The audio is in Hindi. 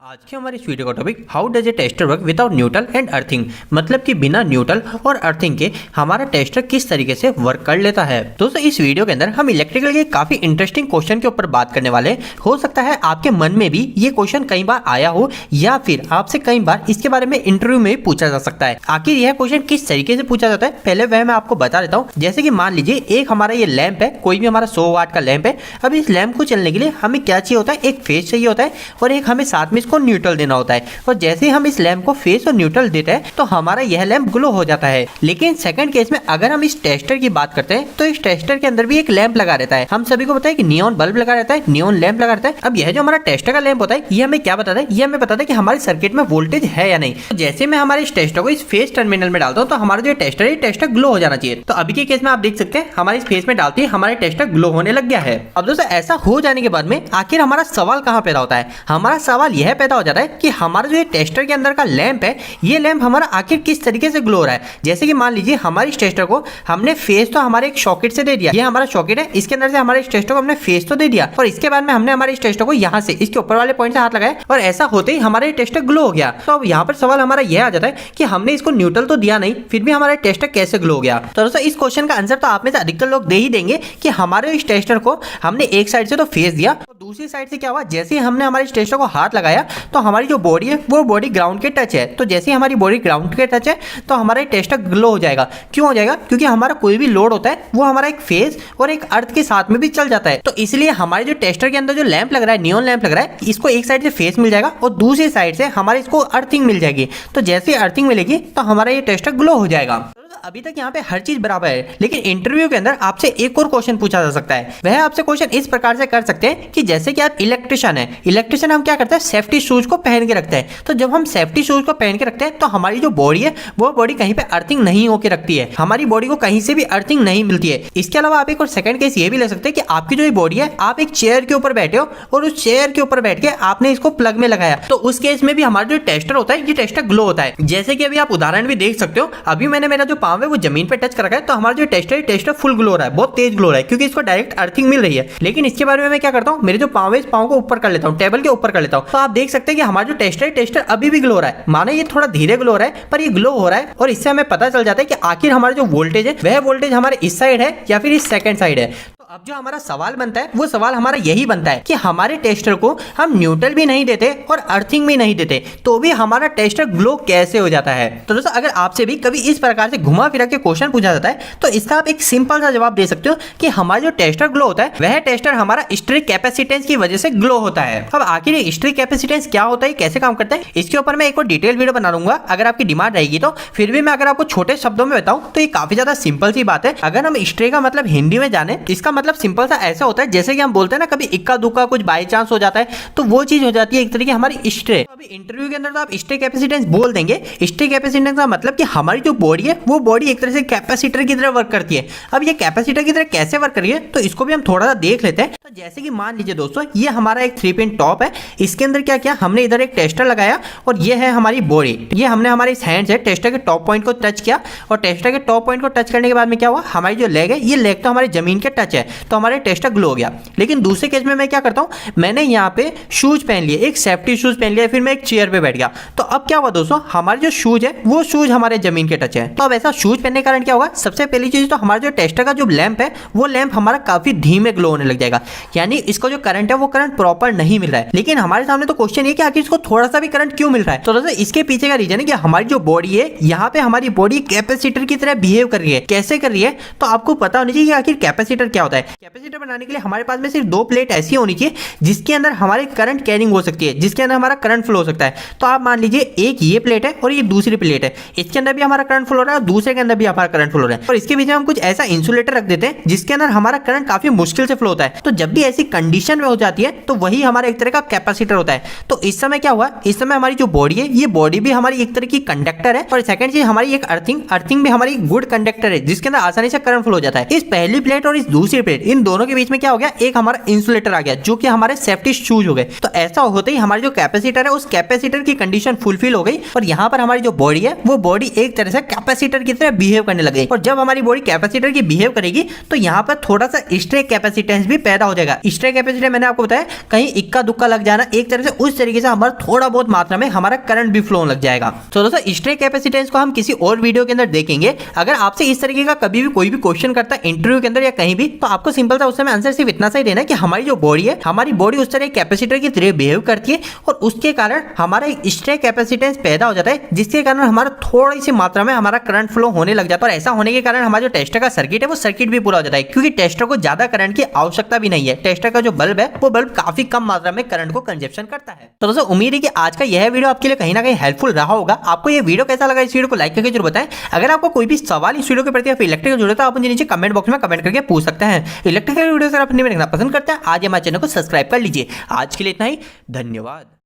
आज के हमारे इस वीडियो का topic how does a tester work without neutral and earthing, मतलब कि बिना न्यूट्रल और अर्थिंग के हमारा टेस्टर किस तरीके से वर्क कर लेता है। दोस्तों इस वीडियो के अंदर हम इलेक्ट्रिकल के काफी इंटरेस्टिंग क्वेश्चन के ऊपर बात करने वाले। हो सकता है आपके मन में भी ये क्वेश्चन कई बार आया हो या फिर आपसे कई बार इसके बारे में इंटरव्यू में पूछा जा सकता है। आखिर यह क्वेश्चन किस तरीके से पूछा जाता है पहले वह मैं आपको बता देता हूँ। जैसे कि मान लीजिए एक हमारा ये लैंप है, कोई भी हमारा 100 वाट का लैंप है। अब इस लैंप को चलने के लिए हमें क्या चाहिए होता है, एक फेस चाहिए होता है और एक हमें साथ में इसको न्यूट्रल देना होता है। और जैसे ही हम इस लैंप को फेस और न्यूट्रल देते हैं तो हमारा यह लैंप ग्लो हो जाता है। लेकिन सेकंड केस में अगर हम इस टेस्टर की बात करते हैं तो इस टेस्टर के अंदर भी एक लैंप लगा रहता है। हम सभी को पता है कि नियॉन बल्ब लगा रहता है, नियॉन लैंप लगा रहता है। अब यह जो हमारा टेस्टर का लैंप होता है ये हमें क्या बताता है, ये हमें बताता है कि हमारे सर्किट में वोल्टेज है या नहीं। तो जैसे मैं हमारे इस टेस्टर को इस फेस टर्मिनल में डालता हूँ तो हमारा जो टेस्टर है टेस्टर ग्लो हो जाना चाहिए। तो अभी के केस में आप देख सकते हैं हमारे इस फेस में डालते ही हमारे टेस्टर ग्लो होने लग गया है। अब दोस्तों ऐसा हो जाने के बाद में आखिर हमारा सवाल कहाँ पैदा होता है, हमारा सवाल यह पैदा हो जाता है कि हमारा जो टेस्टर के अंदर का लैंप है ये लैंप हमारा आखिर किस तरीके से ग्लो हो रहा है। जैसे कि मान लीजिए हमारे इस टेस्टर को हमने फेस तो हमारे एक सॉकेट से दे दिया, ये हमारा सॉकेट है, इसके अंदर से हमारे इस टेस्टर को हमने फेस तो दे दिया और इसके बाद में हमने हमारे इस टेस्टर को यहाँ से इसके ऊपर वाले पॉइंट से हाथ लगाया और ऐसा होते ही हमारा टेस्टर ग्लो हो गया। तो अब यहाँ पर सवाल हमारा यह आ जाता है कि हमने इसको न्यूट्रल तो दिया नहीं फिर भी हमारा टेस्टर कैसे ग्लो हो गया। तो दोस्तों इस क्वेश्चन का आंसर तो आप में से अधिकतर लोग दे ही देंगे कि हमारे इस टेस्टर को हमने एक साइड से तो फेस दिया और दूसरी साइड से क्या हुआ, जैसे ही हमने हमारे इस टेस्टर को हाथ लगाया तो हमारी जो बॉडी है वो बॉडी ग्राउंड के टच है। तो जैसे ही हमारी बॉडी ग्राउंड के टच है तो हमारा टेस्टर ग्लो हो जाएगा। क्यों हो जाएगा, क्योंकि हमारा कोई भी लोड होता है वो हमारा एक फेस और एक अर्थ के साथ में भी चल जाता है। तो इसलिए हमारे जो टेस्टर के अंदर जो लैंप लग रहा है, नियॉन लैंप लग रहा है, इसको एक साइड से फेस मिल जाएगा और दूसरी साइड से हमारे इसको अर्थिंग मिल जाएगी। तो जैसे ही अर्थिंग मिलेगी तो हमारा ये टेस्टर ग्लो हो जाएगा। अभी तक यहाँ पे हर चीज बराबर है, लेकिन इंटरव्यू के अंदर आपसे एक और क्वेश्चन पूछा जा सकता है। वह आपसे क्वेश्चन इस प्रकार से कर सकते हैं कि जैसे कि आप इलेक्ट्रिशियन है, इलेक्ट्रिशियन हम क्या करते हैं, सेफ्टी शूज को पहन के रखते हैं। तो जब हम सेफ्टी शूज को पहन के रखते हैं तो हमारी जो बॉडी है वो बॉडी कहीं पे अर्थिंग नहीं होकर रखती है, हमारी बॉडी को कहीं से भी अर्थिंग नहीं मिलती है। इसके अलावा आप एक और सेकंड केस ये भी ले सकते हैं कि आपकी जो बॉडी है, आप एक चेयर के ऊपर बैठे हो और उस चेयर के ऊपर बैठ के आपने इसको प्लग में लगाया, तो उस केस में भी हमारा जो टेस्टर होता है ये टेस्टर ग्लो होता है। जैसे कि अभी आप उदाहरण भी देख सकते हो, अभी मैंने मेरा जो पाँव है वो जमीन पे टच कर रखा है तो हमारा जो टेस्टर फुल ग्लो रहा है, बहुत तेज ग्लो रहा है क्योंकि इसको डायरेक्ट अर्थिंग मिल रही है। लेकिन इसके बारे में मैं क्या करता हूँ, मेरे जो पाँव है इस पाँव को ऊपर कर लेता हूँ, टेबल के ऊपर कर लेता हूँ। तो आप देख सकते हैं कि हमारा जो टेस्टर अभी भी ग्लो हो रहा है। माने ये थोड़ा धीरे ग्लो हो रहा है पर ये ग्लो हो रहा है और इससे हमें पता चल जाता है कि आखिर हमारा जो वोल्टेज है वह वोल्टेज हमारे इस साइड है या फिर इस सेकंड साइड है। अब जो हमारा सवाल बनता है वो सवाल हमारा यही बनता है कि हमारे टेस्टर को हम न्यूट्रल भी नहीं देते और अर्थिंग भी नहीं देते तो भी हमारा टेस्टर ग्लो कैसे हो जाता है। तो दोस्तों अगर आपसे भी कभी इस प्रकार से घुमा फिरा के क्वेश्चन पूछा जाता है तो इसका आप एक सिंपल सा जवाब दे सकते हो कि हमारा जो टेस्टर ग्लो होता है वह टेस्टर हमारा हिस्टेरिक कैपेसिटेंस की वजह से ग्लो होता है। अब आखिर हिस्टेरिक कैपेसिटेंस क्या होता है, कैसे काम करता है, इसके ऊपर मैं एक और डिटेल वीडियो बना लूंगा अगर आपकी डिमांड रहेगी तो। फिर भी मैं अगर आपको छोटे शब्दों में बताऊं तो ये काफी ज्यादा सिंपल सी बात है। अगर हम हिस्ट्री का मतलब हिंदी में जाने, इसका मतलब सिंपल सा ऐसा होता है जैसे कि हम बोलते हैं ना कभी इक्का दुक्का कुछ बाय चांस हो जाता है तो वो चीज हो जाती है एक तरीके हमारी हिस्ट्री। अभी इंटरव्यू के अंदर तो आप हिस्ट्री कैपेसिटेंस बोल देंगे, हिस्ट्री कैपेसिटेंस का मतलब कि हमारी जो बॉडी है वो बॉडी एक तरह से कैपेसिटर की तरह वर्क करती है। अब ये कैपेसिटर की तरह कैसे वर्क कर रही है तो इसको भी हम थोड़ा सा देख लेते हैं। तो जैसे कि मान लीजिए दोस्तों ये हमारा एक 3 पिन टॉप है, इसके अंदर क्या किया हमने इधर एक टेस्टर लगाया और ये है हमारी बॉडी। ये हमने हमारे इस हैंड से टेस्टर के टॉप पॉइंट को टच किया और टेस्टर के टॉप पॉइंट को टच करने के बाद में क्या हुआ, हमारी जो लेग है ये लेग तो हमारी जमीन के टच है तो हमारे टेस्टर ग्लो हो गया। लेकिन दूसरे केस में मैं क्या करता हूं, मैंने यहाँ पे शूज पहन लिए, एक सेफ्टी शूज पहन लिया, फिर मैं एक चेयर पे बैठ गया। तो अब क्या हुआ दोस्तों, हमारे जो शूज है वो शूज हमारे जमीन के टच है। तो अब ऐसा शूज पहनने के कारण क्या होगा, सबसे पहली चीज तो हमारा जो टेस्टर का जो लैंप है वो लैंप हमारा काफी धीमे ग्लो होने लग जाएगा, यानी इसको जो करंट है वो करंट प्रॉपर नहीं मिल रहा है। लेकिन हमारे सामने तो क्वेश्चन ये कि आखिर इसको थोड़ा सा भी करंट क्यों मिल रहा है। तो दोस्तों इसके पीछे का रीजन है कि हमारी जो बॉडी है यहाँ पे हमारी बॉडी कैपेसिटर की तरह बिहेव कर रही है। कैसे कर रही है, तो आपको पता होना चाहिए कि आखिर कैपेसिटर क्या होता है। कैपेसिटर बनाने के लिए हमारे पास में सिर्फ 2 प्लेट ऐसी होनी चाहिए जिसके अंदर हमारे करंट कैरिंग हो सकती है, जिसके अंदर हमारा करंट फ्लो हो सकता है। तो आप मान लीजिए एक ये प्लेट है और ये दूसरी प्लेट है, इसके अंदर भी हमारा करंट फ्लो हो रहा है और दूसरे के अंदर भी हमारा करंट फ्लो हो रहा है और इसके बीच में हम कुछ ऐसा इंसुलेटर रख देते हैं जिसके अंदर हमारा करंट काफी मुश्किल से फ्लो होता है। तो जब भी ऐसी कंडीशन में हो जाती है तो वही हमारा एक तरह का कैपेसिटर होता है। तो इस समय क्या हुआ, इस समय हमारी जो बॉडी है ये बॉडी भी हमारी एक तरह की कंडक्टर है और सेकंड चीज हमारी एक अर्थिंग भी हमारी गुड कंडक्टर है जिसके अंदर आसानी से करंट फ्लो हो जाता है। इस पहली प्लेट और इस दूसरी प्लेट, इन दोनों के बीच में क्या हो गया, एक हमारा इंसुलेटर आ गया जो कि हमारे सेफ्टी शूज हो गए। तो ऐसा होते ही हमारी जो कैपेसिटर है उस कैपेसिटर की कंडीशन फुलफिल हो गई और यहाँ पर हमारी जो बॉडी है वो बॉडी एक तरह से कैपेसिटर की तरह बिहेव करने लगे। और जब हमारी बॉडी कैपेसिटर की बिहेव करेगी तो यहाँ पर थोड़ा सा स्ट्रे कैपेसिटेंस भी पैदा हो जाएगा। स्ट्रे कैपेसिटेंस मैंने आपको बताया कहीं इक्का दुक्का लग जाना, एक तरह से उस तरीके से हमारा थोड़ा बहुत मात्रा में हमारा करंट भी फ्लो लग जाएगा। तो दोस्तों स्ट्रे कैपेसिटेंस को हम किसी और वीडियो के अंदर देखेंगे। अगर आपसे इस तरीके का कभी भी कोई भी क्वेश्चन करता है इंटरव्यू के अंदर या कहीं भी, तो आपको सिंपल सा उस समय आंसर सिर्फ इतना सा ही देना है कि हमारी जो बॉडी है, हमारी बॉडी उस तरह कैपेसिटर की तरह बिहेव करती है और उसके कारण हमारा एक स्ट्रे कैपेसिटेंस पैदा हो जाता है, जिसके कारण हमारा थोड़ी सी मात्रा में हमारा करंट फ्लो होने लग जाता है। और ऐसा होने के कारण हमारा जो टेस्टर का सर्किट है वो सर्किट भी पूरा हो जाता है, क्योंकि टेस्टर को ज्यादा करंट की आवश्यकता भी नहीं है। टेस्टर का जो बल्ब है वो बल्ब काफी कम मात्रा में करंट को कंजप्शन करता है। तो दोस्तों उम्मीद है कि आज का यह वीडियो आपके लिए कहीं ना कहीं हेल्पफुल रहा होगा। आपको ये वीडियो कैसा लगा, इस वीडियो को लाइक करके जरूर बताएं। अगर आपको कोई भी सवाल इस वीडियो के प्रति या फिर इलेक्ट्रिकल जुड़े तो आप मुझे नीचे कमेंट बॉक्स में कमेंट करके पूछ सकते हैं। इलेक्ट्रिकल वीडियो अगर आप देखना पसंद करते हैं आज हमारे चैनल को सब्सक्राइब कर लीजिए। आज के लिए इतना ही, धन्यवाद।